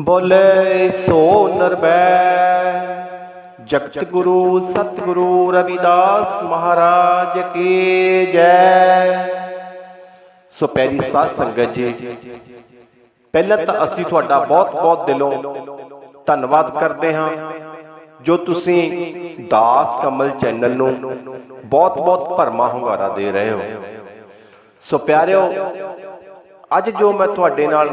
बोले सो नरबैर जगत गुरु सतगुरु रविदास महाराज की जय। सो प्यारी साध संगत जी, पहले तो असीं तुहाडा बहुत बहुत दिलों धन्नवाद करते हाँ जो तुसीं दास कमल चैनल नूं बहुत बहुत भरमा हुंगारा दे रहे हो। सो प्यारिओ, अज जो मैं तुहाडे नाल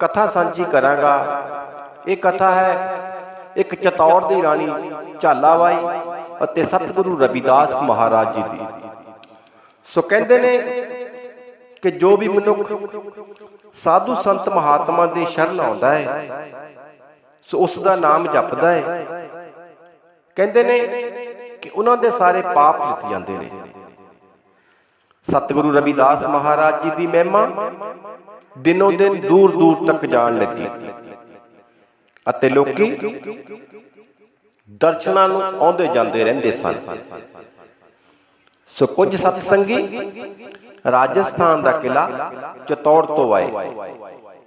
कथा सांझी करांगा, ये कथा है एक चतौड़ दी राणी झालाबाई अते सतगुरु रविदास महाराज जी दी। सो कहंदे ने कि जो भी मनुख साधु संत महात्मा दे शरण आउंदा है सो उसका नाम जपदा है, कहंदे ने कि उन्हां दे सारे पाप लिथ जांदे ने। सतगुरु रविदास महाराज जी की महिमा दिनों दिन दूर दूर तक जान लगी अते लोकी दर्शनां नूं आउंदे जांदे रहिंदे सन। सो कुछ सतसंगी राजस्थान का किला चतौड़ तो आए।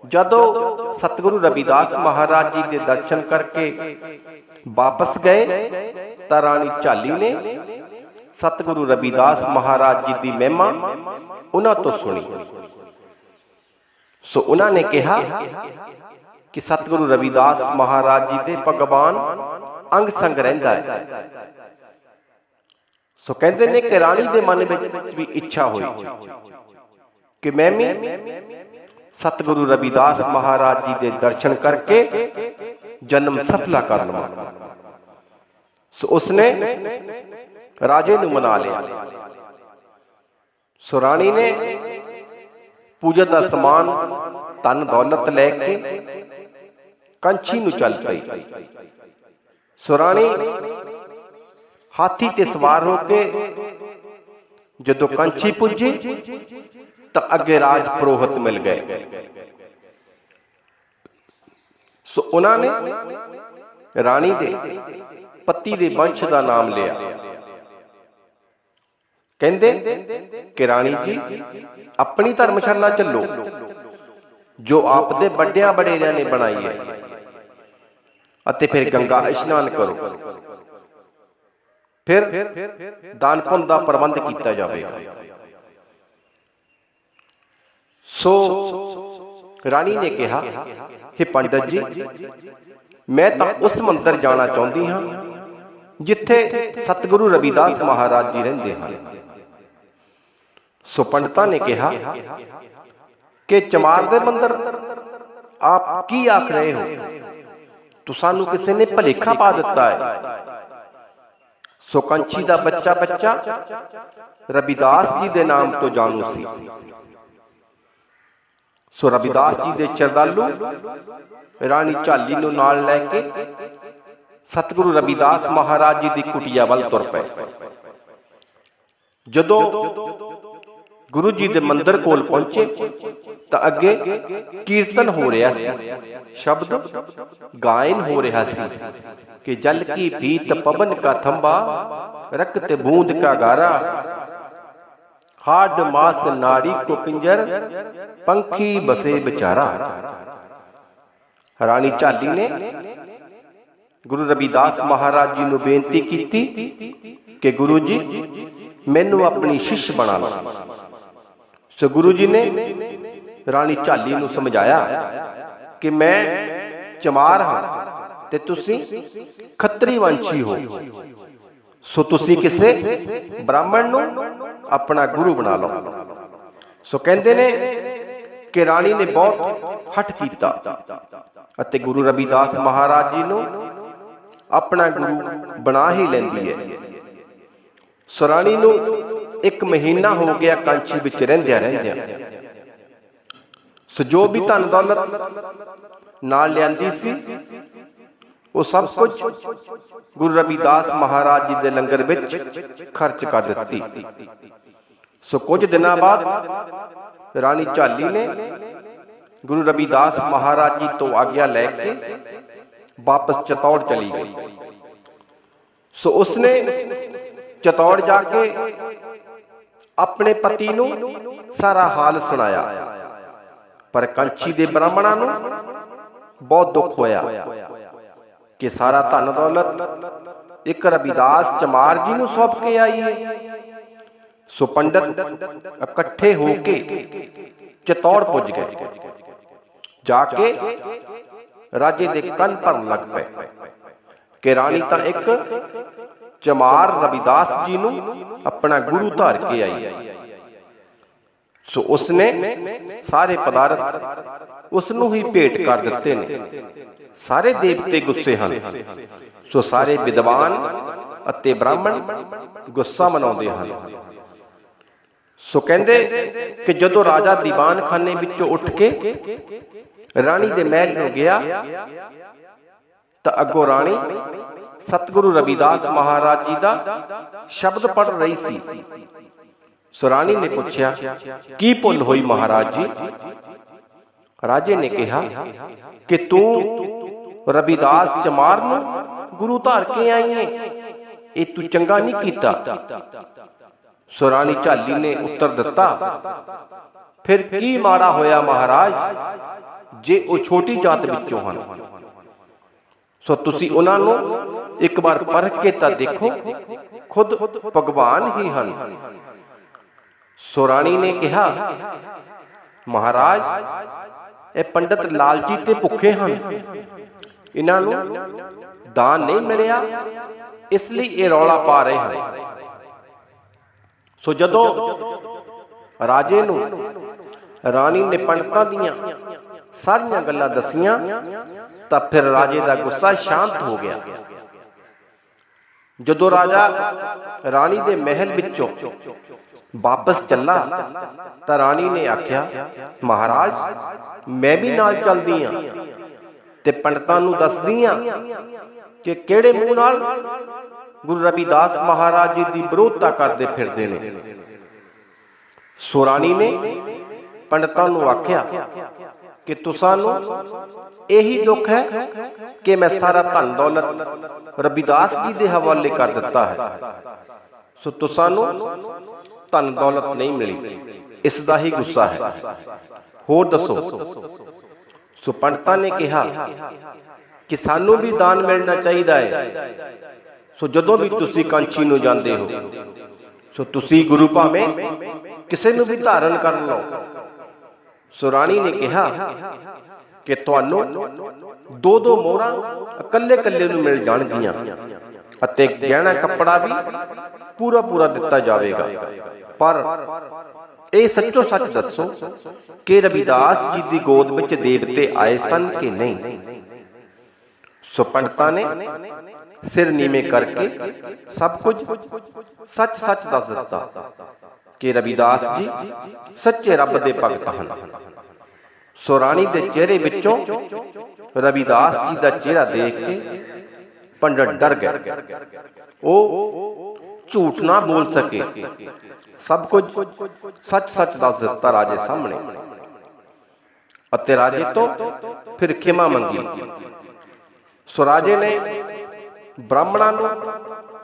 जदों सतगुरु रविदास महाराज जी के दर्शन करके वापस गए तां राणी झाली ने सतगुरु रविदास महाराज जी की महिमा उन्हां तो सुनी। सो उन्होंने कहा कि सतगुरु रविदास महाराज जी के भगवान अंग संग रहिंदा है। सो कहते ने कि राणी के मन में भी इच्छा हुई कि मैं भी सतगुरु रविदास महाराज जी के दर्शन करके जन्म सफला कर लवां। सो उसने राजे नूं मना लिया। सो राणी ने पूजा का समान धन दौलत लैके कंची नूं चल पई। सो राणी हाथी ते सवार होके जदों कंची पुजी तो अगे राज पुरोहित मिल गए। सो उन्होंने राणी दे पति दे वंश का नाम लिया। कहंदे कि राणी जी अपनी धर्मशाला चलो जो आपदे बड़िया बडेरिया ने बनाई है अते फिर गंगा इशनान करो, फिर दान पुण्य का प्रबंध किया जाएगा। सो राणी ने कहा, हे पंडित जी, मैं तो उस मंदिर जाना चाहती हाँ जिथे सतगुरु रविदास महाराज जी रहिंदे हैं। सो पंडिता ने कहा कि चमार दे मंदिर आप की आख रहे हो, तो सानू किसी ने भलेखा पा दिता है। सो कंची दा बच्चा बच्चा रविदास जी दे नाम तो जानू सी। सो रविदास जी दे श्रद्धालु राणी झाली नूं नाल लैके सतगुरु रविदास महाराज जी की कुटिया वल तुर पे। जदों गुरु जी के मंदिर कोल पहुंचे तो अगे कीर्तन हो रहा सी, शब्द गायन हो रहा सी कि जल की पीत पवन का थंबा रक्त बूंद का गारा, हाड मास नाड़ी को पिंजर पंखी बसे बेचारा। राणी झाली ने गुरु रविदास महाराज जी नूं बेनती की कि गुरु जी मैनू अपनी शिष्य बना लो। सो गुरु जी ने राणी झाली नूं समझाया कि मैं चमार हाँ ते तुसी खत्री वंशी हो, सो तुसी किसे ब्राह्मण नूं अपना गुरु बना लो। सो कहंदे ने कि राणी ने बहुत हट कीता अते गुरु रविदास महाराज जी नूं अपना गुरु बना ही लैंदी है। सो राणी नूं एक महीना हो गया कांची विच रहिंदियां रहिंदियां। सो जो भी धन दौलत नाल लियांदी सी वो सब कुछ गुरु रविदास महाराज जी दे लंगर विच खर्च कर दित्ती। सो कुछ दिनों बाद राणी झाली ने गुरु रविदास महाराज जी तो आज्ञा लैके वापस चतौड़ चली गई। सो उसने चतौड़ जाके अपने पति नूं सारा हाल सुनाया, पर कंची दे ब्राह्मणां नूं बहुत दुख होया कि सारा धन दौलत एक रविदास चमार जी नूं सौंप के आई है। सो पंडित इकट्ठे होके चित्तौड़ पुज गए। जाके राजे दे कंन भरन लग पे कि राणी तां एक चमार रविदास जी नूं अपना गुरु धार के आई। सो उसने सारे पदार्थ उसनूं ही भेंट कर दिते ने। सारे देवते गुस्से हन। सो सारे विद्वान अते ब्राह्मण गुस्सा मनाउंदे हन। सो कहंदे कि जदों राजा दीवान खाने विचों उठ के राणी दे महल नूं गया तां अगों राणी सतगुरु रविदास महाराज जी दा शब्द पढ़ रही सी। सो राणी ने पूछया, की भुल होई महाराज जी? राजे ने कहा कि तू रविदास चमार नूं गुरु धार के आई है, ये तू चंगा नहीं कीता। सो राणी झाली ने उत्तर दिता, फिर की माड़ा होया महाराज जे वो छोटी जात विचों हन। सो तुसी उन्हां नूं एक बार परख के तां देखो, खुद भगवान ही हन। सो राणी ने कहा, महाराज ये पंडित लालची ते भुखे हन, इन्हां नूं दान नहीं मिलिया, इसलिए ये रौला पा रहे हैं। सो जदों राजे नूं राणी ने पंडितां दीआं सारियां गल्लां दसियां तां फिर राजे दा गुस्सा शांत हो गया। जदों राजा राणी दे महल विचों वापस चला तां राणी ने आख्या, महाराज मैं भी नाल चलदी हां ते पंडितां नूं दसदी हां कि किहड़े मूंह नाल गुरु रविदास महाराज जी की विरोधता करते फिरदे ने। सो राणी ने पंडितां नूं आख्या कि तुसां नूं यही दुख है कि मैं सारा धन दौलत रविदास जी के हवाले कर दिता है। सो तुसां नूं धन दौलत नहीं मिली, इसदा ही गुस्सा है, होर दसो। सो पंडितां ने कहा कि सानू भी दान मिलना चाहिए है। सो जदों भी तुसी कांची नूं जांदे हो, सो तुसी गुरु भावें किसे नूं भी धारण कर लो। सो राणी ने कहा कि तुहानूं दो दो मोहरां इकल्ले इकल्ले नूं मिल जाणगीआं अते गहना कपड़ा भी पूरा पूरा दिता जाएगा। पर ये सच्चो सच दसो कि रविदास जी की गोद विच देवते आए सन कि नहीं? सो पंडितां ने सिर नीवें करके सब कुछ सच सच दस दिता कि रविदास जी सच्चे रब दे भगत हन। सो राणी दे चेहरे विचों रविदास जी का चेहरा देख के पंडित डर गए। वो झूठ ना बोल सके, सब कुछ सच सच दस दिता राजे सामने। अते राजे तो फिर खिमा मंगी। सो राजे ने ब्राह्मणां नूं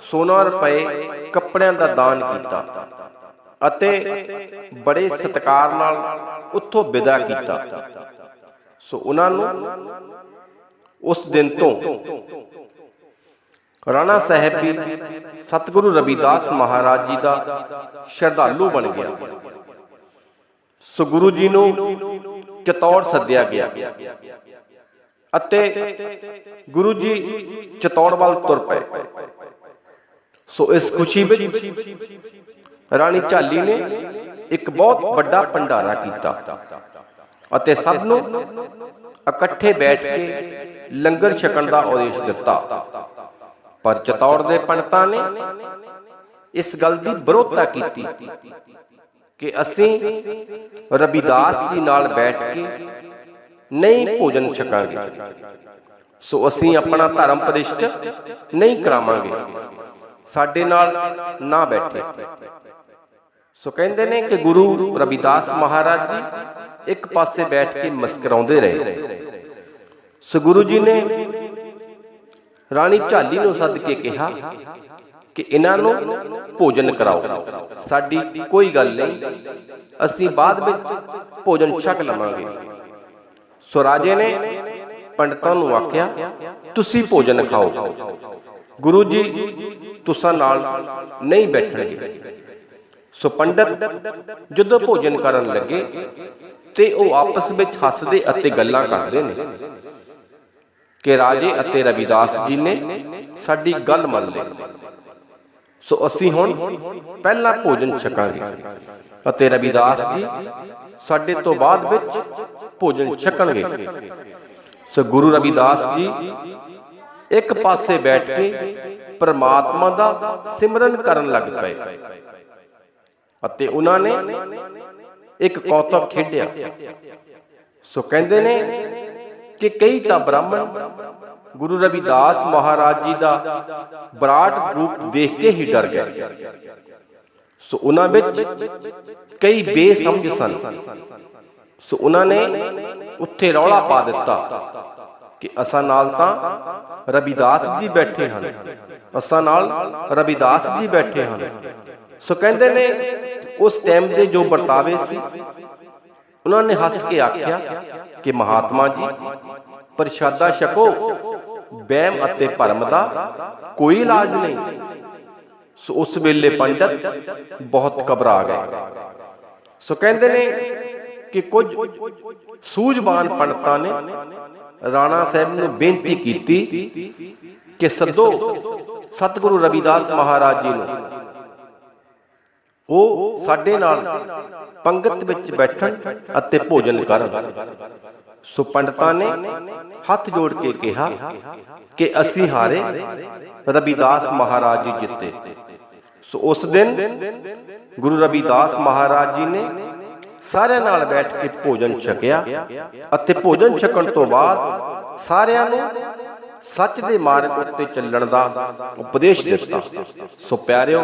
सोना रुपए कपड़ियां दा दान कीता अते बड़े सत्कार नाल उत्थों विदा कीता। सो उन्हां नूं उस दिन तो राणा साहब भी सतगुरु रविदास महाराज जी का श्रद्धालु बन गया। सो गुरु जी नूं चित्तौड़ सद्दिया गया अते गुरु जी चित्तौड़ वाल तुर पे। सो इस खुशी विच राणी झाली ने एक बहुत बड़ा भंडारा कीता अते सब नूं इकट्ठे बैठ के लंगर छकण दा आदेश दिता। पर चित्तौड़ दे पंडितां ने इस गल दी विरोधता कीती कि असीं रविदास जी नाल बैठ के नहीं भोजन छकांगे, सो असीं अपना धर्म प्रतिष्ठ नहीं करावांगे, साडे नाल ना बैठे। सो कहंदे ने कि गुरु रविदास महाराज जी एक पासे बैठ के मुस्कुराउंदे रहे। सो गुरु जी ने राणी झाली नूं सद के कहा कि इन्हां नूं भोजन कराओ, साडी कोई गल नहीं, असीं बाद विच भोजन छक लवांगे। सो राजे ने ਪੰਡਤਾਂ ਨੂੰ ਆਖਿਆ, ਤੁਸੀਂ ਭੋਜਨ ਖਾਓ, ਗੁਰੂ ਜੀ ਤੁਸਾਂ ਨਾਲ ਨਹੀਂ ਬੈਠਣਗੇ। ਸੋ ਪੰਡਤ ਜਦੋਂ ਭੋਜਨ ਕਰਨ ਲੱਗੇ ਤੇ ਉਹ ਆਪਸ ਵਿੱਚ ਹੱਸਦੇ ਅਤੇ ਗੱਲਾਂ ਕਰਦੇ ਨੇ ਕਿ ਰਾਜੇ ਅਤੇ ਰਵਿਦਾਸ ਜੀ ਨੇ ਸਾਡੀ ਗੱਲ ਮੰਨ ਲਈ, ਸੋ ਅਸੀਂ ਹੁਣ ਪਹਿਲਾਂ ਭੋਜਨ ਛਕਾਂਗੇ ਅਤੇ ਰਵਿਦਾਸ ਜੀ ਸਾਡੇ ਤੋਂ ਬਾਅਦ ਵਿੱਚ ਭੋਜਨ ਛਕਣਗੇ। ਸੋ ਗੁਰੂ ਰਵਿਦਾਸ ਜੀ ਇੱਕ ਪਾਸੇ ਬੈਠ ਕੇ ਪਰਮਾਤਮਾ ਦਾ ਸਿਮਰਨ ਕਰਨ ਲੱਗ ਪਏ ਅਤੇ ਉਹਨਾਂ ਨੇ ਇੱਕ ਕੌਤਕ ਖੇਡਿਆ। ਸੋ ਕਹਿੰਦੇ ਨੇ ਕਿ ਕਈ ਤਾਂ ਬ੍ਰਾਹਮਣ ਗੁਰੂ ਰਵਿਦਾਸ ਮਹਾਰਾਜ ਜੀ ਦਾ ਵਿਰਾਟ ਰੂਪ ਦੇਖ ਕੇ ਹੀ ਡਰ ਗਏ। ਸੋ ਉਹਨਾਂ ਵਿੱਚ ਕਈ ਬੇਸਮਝ ਸਨ। ਸੋ ਉਹਨਾਂ ਨੇ ਉੱਥੇ ਰੌਲਾ ਪਾ ਦਿੱਤਾ ਕਿ ਅਸਾਂ ਨਾਲ ਤਾਂ ਰਵਿਦਾਸ ਜੀ ਬੈਠੇ ਹਨ, ਅਸਾਂ ਨਾਲ ਰਵਿਦਾਸ ਜੀ ਬੈਠੇ ਹਨ। ਸੋ ਕਹਿੰਦੇ ਨੇ ਉਸ ਟਾਈਮ ਦੇ ਜੋ ਵਰਤਾਵੇ ਸੀ, ਉਹਨਾਂ ਨੇ ਹੱਸ ਕੇ ਆਖਿਆ ਕਿ ਮਹਾਤਮਾ ਜੀ ਪ੍ਰਸ਼ਾਦਾ ਛਕੋ, ਵਹਿਮ ਅਤੇ ਭਰਮ ਦਾ ਕੋਈ ਇਲਾਜ ਨਹੀਂ। ਸੋ ਉਸ ਵੇਲੇ ਪੰਡਤ ਬਹੁਤ ਘਬਰਾ ਗਏ। ਸੋ ਕਹਿੰਦੇ ਨੇ ਕਿ ਕੁਝ ਸੂਝਵਾਨ ਪੰਡਤਾਂ ਨੇ ਰਾਣਾ ਸਾਹਿਬ ਨੂੰ ਬੇਨਤੀ ਕੀਤੀ ਕਿ ਸੱਦੋ ਸਤਿਗੁਰੂ ਰਵਿਦਾਸ ਮਹਾਰਾਜ ਜੀ ਨੂੰ, ਉਹ ਸਾਡੇ ਨਾਲ ਪੰਗਤ ਵਿੱਚ ਬੈਠਣ ਅਤੇ ਭੋਜਨ ਕਰਨ। ਸੋ ਪੰਡਤਾਂ ਨੇ ਹੱਥ ਜੋੜ ਕੇ ਕਿਹਾ ਕਿ ਅਸੀਂ ਹਾਰੇ, ਰਵਿਦਾਸ ਮਹਾਰਾਜ ਜੀ ਜਿੱਤੇ। ਸੋ ਉਸ ਦਿਨ ਗੁਰੂ ਰਵਿਦਾਸ ਮਹਾਰਾਜ ਜੀ ਨੇ ਸਾਰਿਆਂ ਨਾਲ ਬੈਠ ਕੇ ਭੋਜਨ ਛਕਿਆ ਅਤੇ ਭੋਜਨ ਛਕਣ ਤੋਂ ਬਾਅਦ ਸਾਰਿਆਂ ਨੂੰ ਸੱਚ ਦੇ ਮਾਰਗ ਉੱਤੇ ਚੱਲਣ ਦਾ ਉਪਦੇਸ਼ ਦਿੱਤਾ। ਸੋ ਪਿਆਰਿਓ,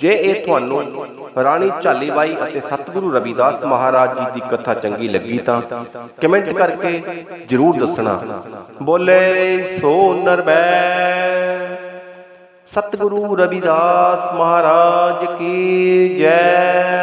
ਜੇ ਇਹ ਤੁਹਾਨੂੰ ਰਾਣੀ ਝਾਲੀ ਬਾਈ ਅਤੇ ਸਤਿਗੁਰੂ ਰਵਿਦਾਸ ਮਹਾਰਾਜ ਜੀ ਦੀ ਕਥਾ ਚੰਗੀ ਲੱਗੀ ਤਾਂ ਕਮੈਂਟ ਕਰਕੇ ਜ਼ਰੂਰ ਦੱਸਣਾ। ਬੋਲੇ ਸੋ ਨਿਰਭੈ ਸਤਿਗੁਰੂ ਰਵਿਦਾਸ ਮਹਾਰਾਜ ਕੀ ਜੈ।